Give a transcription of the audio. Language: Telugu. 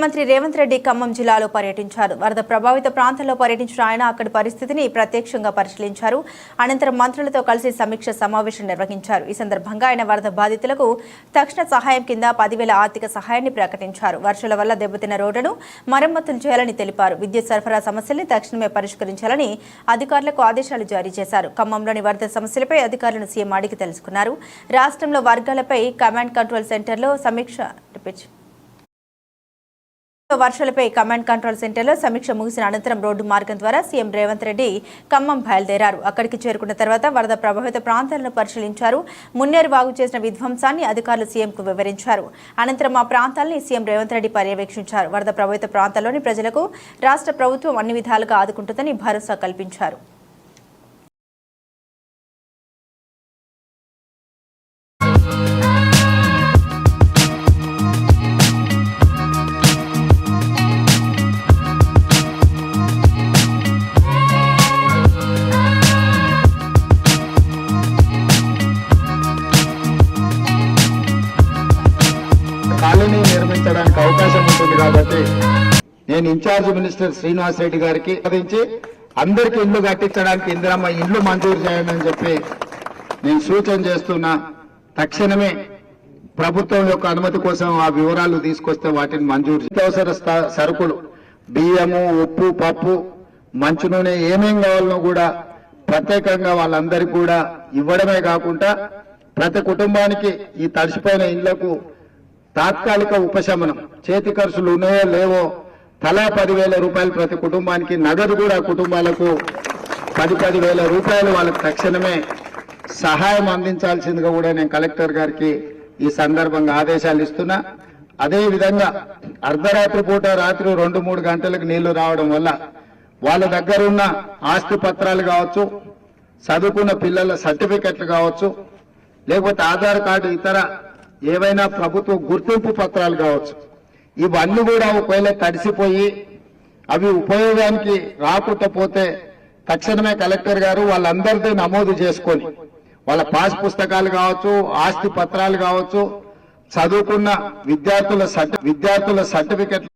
ముఖ్యమంత్రి రేవంత్ రెడ్డి ఖమ్మం జిల్లాలో పర్యటించారు. వరద ప్రభావిత ప్రాంతాల్లో పర్యటించిన ఆయన అక్కడి పరిస్థితిని ప్రత్యక్షంగా పరిశీలించారు. అనంతరం మంత్రులతో కలిసి సమీక్ష సమావేశం నిర్వహించారు. ఈ సందర్భంగా ఆయన వరద బాధితులకు తక్షణ సహాయం కింద 10,000 ఆర్థిక సహాయాన్ని ప్రకటించారు. వర్షాల వల్ల దెబ్బతిన్న రోడ్లను మరమ్మతులు చేయాలని తెలిపారు. విద్యుత్ సరఫరా సమస్యల్ని తక్షణమే పరిష్కరించాలని అధికారులకు ఆదేశాలు జారీ చేశారు. ఖమ్మంలోని వరద సమస్యలపై అధికారులను సీఎం అడిగి తెలుసుకున్నారు. రాష్ట్రంలో వర్గాలపై కమాండ్ కంట్రోల్ సెంటర్లో సమీక్ష వర్షాలపై కమాండ్ కంట్రోల్ సెంటర్లో సమీక్ష ముగిసిన అనంతరం రోడ్డు మార్గం ద్వారా సీఎం రేవంత్ రెడ్డి ఖమ్మం బయలుదేరారు. అక్కడికి చేరుకున్న తర్వాత వరద ప్రభావిత ప్రాంతాలను పరిశీలించారు. మున్నేరు వాగు చేసిన విధ్వంసాన్ని అధికారులు సీఎంకు వివరించారు. అనంతరం ఆ ప్రాంతాలని సీఎం రేవంత్ రెడ్డి పర్యవేక్షించారు. వరద ప్రభావిత ప్రాంతాల్లోని ప్రజలకు రాష్ట్ర ప్రభుత్వం అన్ని విధాలుగా ఆదుకుంటుందని భరోసా కల్పించారు. కాలనీ నిర్మించడానికి అవకాశం ఉంటుంది కాబట్టి నేను ఇన్ఛార్జ్ మినిస్టర్ శ్రీనివాస్ రెడ్డి గారికి ఆదేశించి అందరికి ఇల్లు కట్టించడానికి ఇందిరమ్మ ఇల్లు మంజూరు చేయాలని చెప్పి నేను సూచన చేస్తున్నా. తక్షణమే ప్రభుత్వం యొక్క అనుమతి కోసం ఆ వివరాలు తీసుకొస్తే వాటిని మంజూరు నిత్యావసర సరుకులు బియ్యము, ఉప్పు, పప్పు, మంచు నూనె ఏమేం కావాలనో కూడా ప్రత్యేకంగా వాళ్ళందరికీ కూడా ఇవ్వడమే కాకుండా ప్రతి కుటుంబానికి ఈ తడిసిపోయిన ఇళ్లకు తాత్కాలిక ఉపశమనం, చేతి ఖర్చులు ఉన్నాయో లేవో తలా 10,000 రూపాయలు ప్రతి కుటుంబానికి, నగదు కూడా కుటుంబాలకు 10,000 రూపాయలు వాళ్ళకు తక్షణమే సహాయం అందించాల్సిందిగా కూడా నేను కలెక్టర్ గారికి ఈ సందర్భంగా ఆదేశాలు ఇస్తున్నా. అదేవిధంగా అర్ధరాత్రి పూట రాత్రి 2-3 గంటలకు నీళ్లు రావడం వల్ల వాళ్ళ దగ్గర ఉన్న ఆస్తి పత్రాలు కావచ్చు, చదువుకున్న పిల్లల సర్టిఫికెట్లు కావచ్చు, లేకపోతే ఆధార్ కార్డు, ఇతర ఏవైనా ప్రభుత్వ గుర్తింపు పత్రాలు కావచ్చు, ఇవన్నీ కూడా ఒకవేళ తడిసిపోయి అవి ఉపయోగానికి రాకుండా పోతే తక్షణమే కలెక్టర్ గారు వాళ్ళందరినీ నమోదు చేసుకొని వాళ్ళ పాస్ పుస్తకాలు కావచ్చు, ఆస్తి పత్రాలు కావచ్చు, చదువుకున్న విద్యార్థుల సర్టిఫికెట్